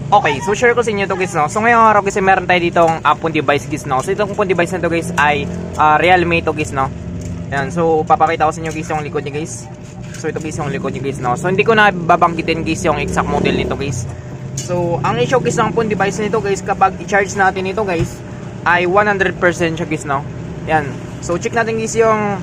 Okay, so share ko sa inyo to guys, no. So ngayong araw kasi meron tayo ditong phone device guys, no. So itong phone device na to guys ay Realme to guys, no. Yan, so papakita ko sa inyo guys yung likod niya guys. So ito guys yung likod niya guys, no. So hindi ko na babanggitin guys yung exact model nito guys. So ang issue guys ng phone device nito guys, kapag i-charge natin ito guys ay 100% siya guys, no. Yan. So check natin guys yung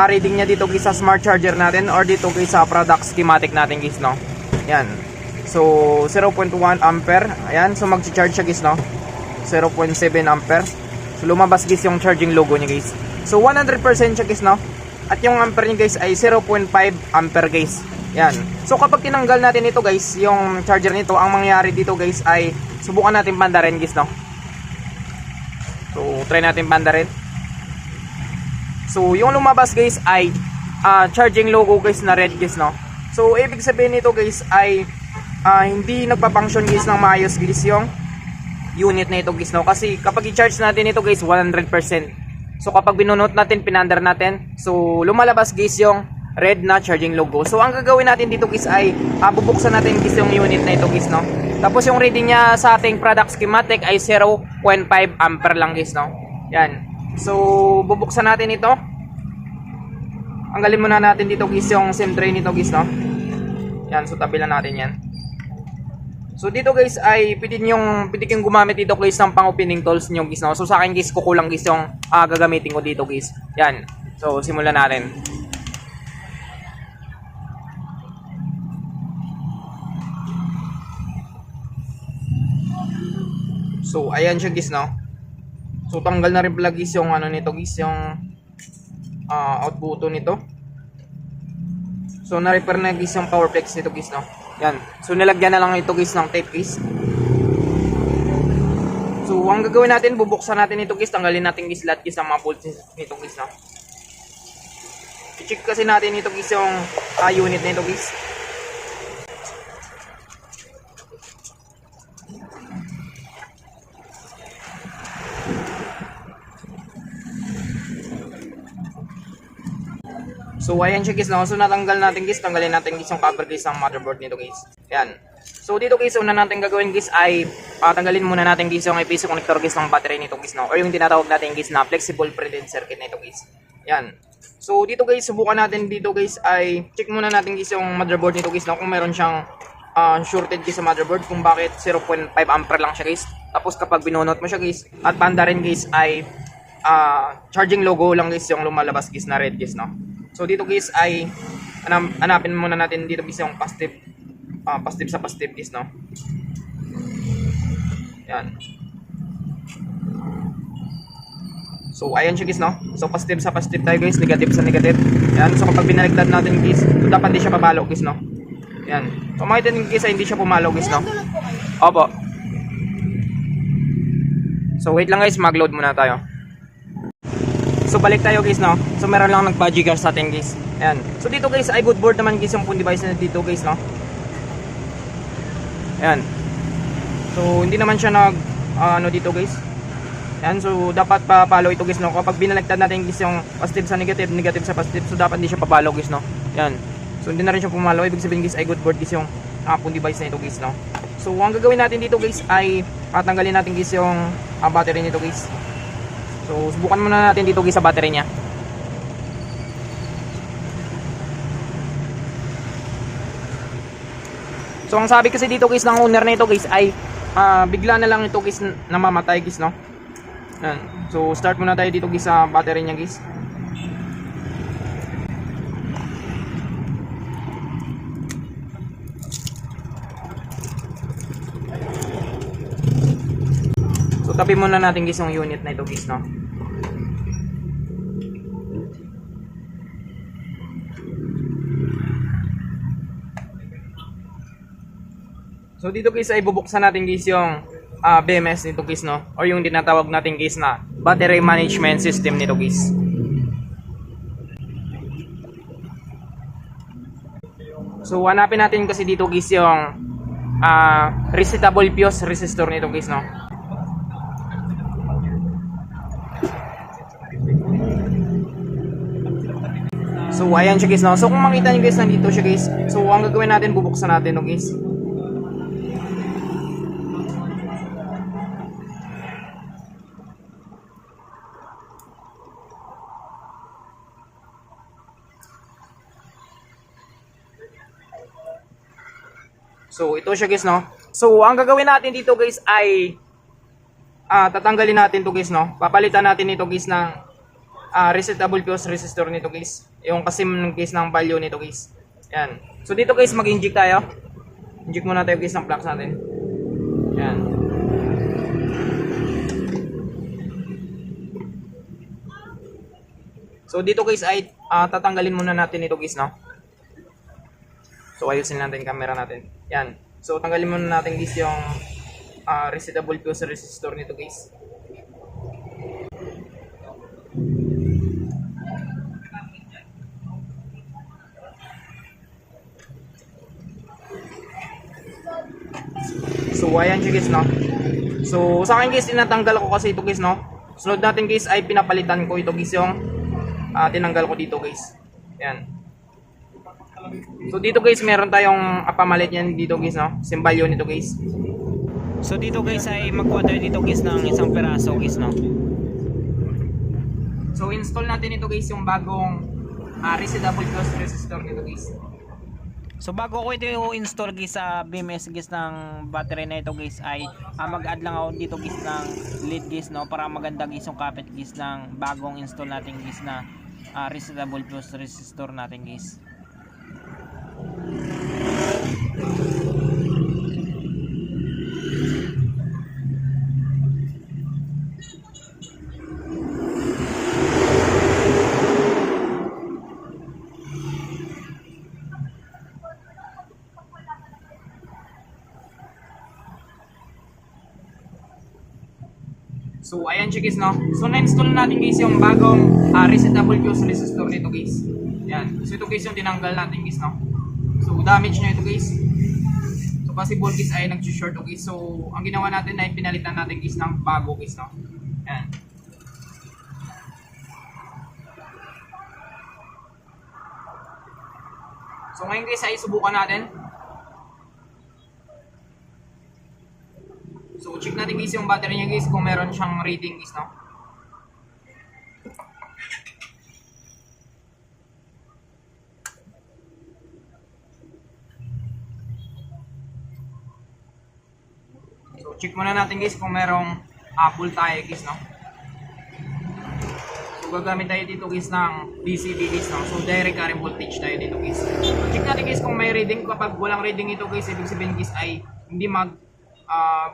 reading niya dito guys sa smart charger natin or dito guys sa product schematic natin guys, no. Yan. So 0.1 ampere. Ayan, so mag-charge siya guys, no. 0.7 ampere. So lumabas guys yung charging logo niya guys. So 100% siya guys, no. At yung ampere niya guys ay 0.5 ampere guys. Yan. So kapag tinanggal natin ito guys, yung charger nito, ang mangyayari dito guys ay subukan natin pandarin guys, no. So try natin pandarin. So yung lumabas guys ay charging logo guys na red guys, no. So ibig sabihin nito guys ay hindi nagpa-function guys ng maayos guys yung unit na ito guys, no. Kasi kapag i-charge natin ito guys 100%. So kapag binunot natin, pinandar natin, so lumalabas guys yung red na charging logo. So ang gagawin natin dito guys ay bubuksan natin guys yung unit na ito guys, no. Tapos yung reading niya sa ating product schematic ay 0.5 ampere lang guys, no. Yan. So bubuksan natin ito. Anggalin muna natin dito guys yung SIM tray nito guys, no. Yan, so tabi lang natin yan. So dito guys ay pwede kang gumamit dito guys ng pang-opening tools niyo guys, no. So sa akin guys kukulang guys yung gagamitin ko dito guys. Yan. So simulan natin. So ayan siya guys, no. So tanggal na rin pala guys yung ano nito guys, yung out button nito. So na-repair na guys yung power flex nito guys, no. Yan. So nilagyan na lang ito guys ng tape guys. So ang gagawin natin, bubuksan natin ito guys, tanggalin natin guys lahat guys ng mga bolts nito guys, no. I-check kasi natin ito guys yung unit nito guys. So ayan siya guys, no. So natanggal natin guys, tanggalin natin guys yung cover guys ng motherboard nito guys. Ayan. So dito guys, una natin gagawin guys ay tanggalin muna natin guys yung IPC connector guys ng battery nito guys, no. Or yung tinatawag natin guys na flexible printed circuit nito guys. Ayan. So dito guys, subukan natin dito guys ay check muna natin guys yung motherboard nito guys, no. Kung meron siyang shorted guys sa motherboard, kung bakit 0.5 ampere lang siya guys. Tapos kapag binunot mo siya guys at panda rin guys ay charging logo lang guys yung lumalabas guys na red guys, no. So dito guys ay hanapin muna natin dito guys yung positive sa positive guys, no. Yan. So ayan siya guys, no. So positive sa positive tayo guys, negative sa negative. Yan. So kapag binaligtad natin guys, so dapat hindi siya pabalo guys, no. Yan. So makita niyo guys ay hindi siya pumalo guys, no. Opo. So wait lang guys, mag-load muna tayo. So balik tayo guys, no. So meron lang nagpa-gigahertz sa atin guys. Ayan. So dito guys ay good board naman guys yung phone device na dito guys, no. Ayan. So hindi naman siya nag ano dito guys. Ayan. So dapat pa-follow ito guys, no. Kapag binaligtad natin guys yung positive sa negative, negative sa positive, so dapat hindi siya pa-follow guys, no. Ayan. So hindi na rin siya pumalo. Ibig sabihin guys ay good board guys yung phone device na ito guys, no. So ang gagawin natin dito guys ay tanggalin natin guys yung battery nito guys. So subukan muna natin dito guys sa battery niya. So ang sabi kasi dito guys ng owner na ito guys ay bigla na lang ito guys namamatay guys, no. Yan. So start muna tayo dito guys sa battery niya guys. So tabi muna natin guys yung unit na ito guys, no. So dito guys ay bubuksan natin guys yung BMS nito guys, no. Or yung tinatawag natin guys na battery management system nito guys. So hanapin natin kasi dito guys yung resetable fuse resistor nito guys, no. So ayan siya guys, no. So kung makita niyo guys, nandito siya guys. So ang gagawin natin, bubuksan natin, no guys. So ito siya guys, no. So ang gagawin natin dito guys ay tatanggalin natin to guys, no. Papalitan natin ito guys ng resetable fuse resistor nito guys. Yung kasim guys ng value nito guys. Yan. So dito guys mag-inject tayo. Inject muna tayo guys ng flux natin. Yan. So dito guys ay tatanggalin muna natin ito guys, no. So ayusin natin yung camera natin. Yan. So tanggalin muna natin guys yung resetable fuse resistor nito guys. So ayan siya guys, no. So sa akin guys tinatanggal ko kasi ito guys, no. Sunod natin guys ay pinapalitan ko ito guys yung tinanggal ko dito guys. Yan. So dito guys meron tayong pamalit yan dito guys, no. Simbalyo nito guys. So dito guys ay magkuha tayo dito guys ng isang peraso guys, no. So install natin ito guys yung bagong resetable fuse resistor nito guys. So bago ko ito install guys sa BMS guys ng battery na ito guys ay mag-add lang ako dito guys ng lead guys, no, para maganda guys yung kapit guys ng bagong install natin guys na resetable fuse resistor natin guys. So ayan siya guys, no. So na-install natin guys yung bagong resetable fuse resistor nito guys. Yan. So ito guys yung tinanggal natin guys, no. So damage na ito guys. So possible guys ay nag-short okay. So ang ginawa natin ay pinalitan natin guys ng bago guys, no. Yan. So ngayon guys ay subukan natin. So check natin guys yung battery niya guys kung meron siyang reading guys, no. So check muna natin guys kung merong full tayo guys, no. So gagamit tayo dito guys ng DCV guys, no. So direct current voltage tayo dito guys. So check natin guys kung may reading. Kapag walang reading ito guys, ibig sabihin guys ay hindi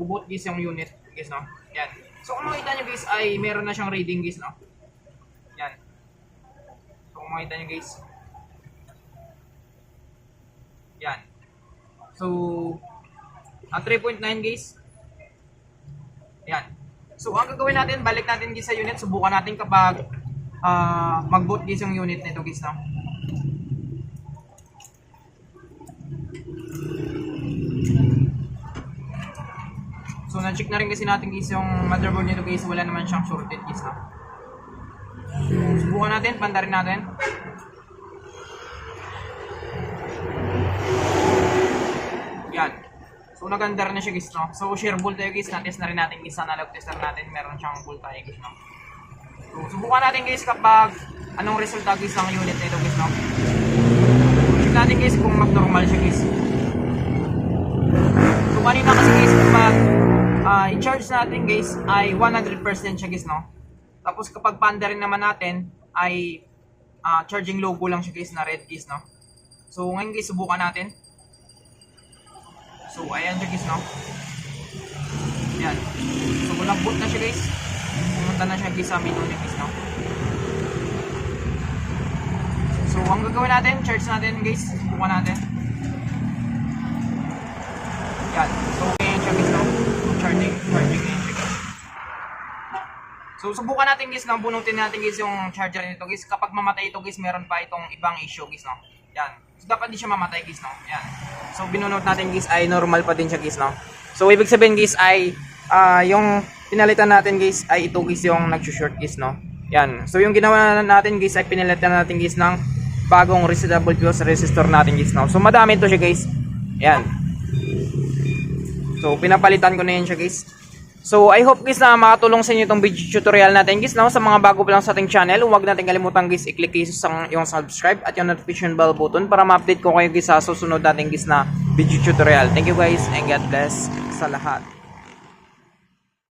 bubot guys yung unit guys, no. Yan. So kung makita nyo guys ay meron na siyang reading guys, no. Yan. So kung makita nyo guys. Yan. So 3.9 guys. Yan. So ang gagawin natin, balik natin guys sa unit. Subukan natin kapag mag-boot guys yung unit nito guys, no. So na-check na rin kasi natin guys yung motherboard nito guys, wala naman siyang shorted guys, no. So subukan natin, pandarin natin. Yan. So nagandar na siya guys, no. So share volt tayo guys, na-test na rin natin guys, analog tester natin, meron siyang volt tayo guys, no. So subukan natin guys kapag anong resulta guys ng unit nito guys, no. Check natin guys kung mag-normal siya guys. So kanina kasi guys kapag i-charge natin guys ay 100% siya guys, no. Tapos kapag panda rin naman natin ay charging logo lang siya guys na red guys, no. So ngayon guys subukan natin. So ayan siya guys, no. Yan. So kung nag-boot na siya guys, pumunta na siya guys sa menu niya guys, no. So ang gagawin natin, charge natin guys, subukan natin. Yan. So ayan siya guys, no. Charging na siya guys. So subukan natin guys, bunutin natin guys yung charger nito guys. Kapag mamatay ito guys, meron pa itong ibang issue guys, no. Yan. So dapat di siya mamatay guys, no. Yan. So binunot natin guys ay normal pa din siya guys, no. So ibig sabihin guys ay yung pinalitan natin guys ay ito guys yung nag-short guys, no. Yan. So yung ginawa natin guys ay pinalitan natin guys ng bagong resetable fuse resistor natin guys, no. So madami ito siya guys. Yan. So pinapalitan ko na yan siya guys. So, I hope guys na makatulong sa inyo itong video tutorial natin guys, no? Sa mga bago pa lang sa ating channel, huwag natin kalimutan guys, i-click guys yung subscribe at yung notification bell button para ma-update ko kayo guys sa susunod natin guys na video tutorial. Thank you guys and God bless sa lahat.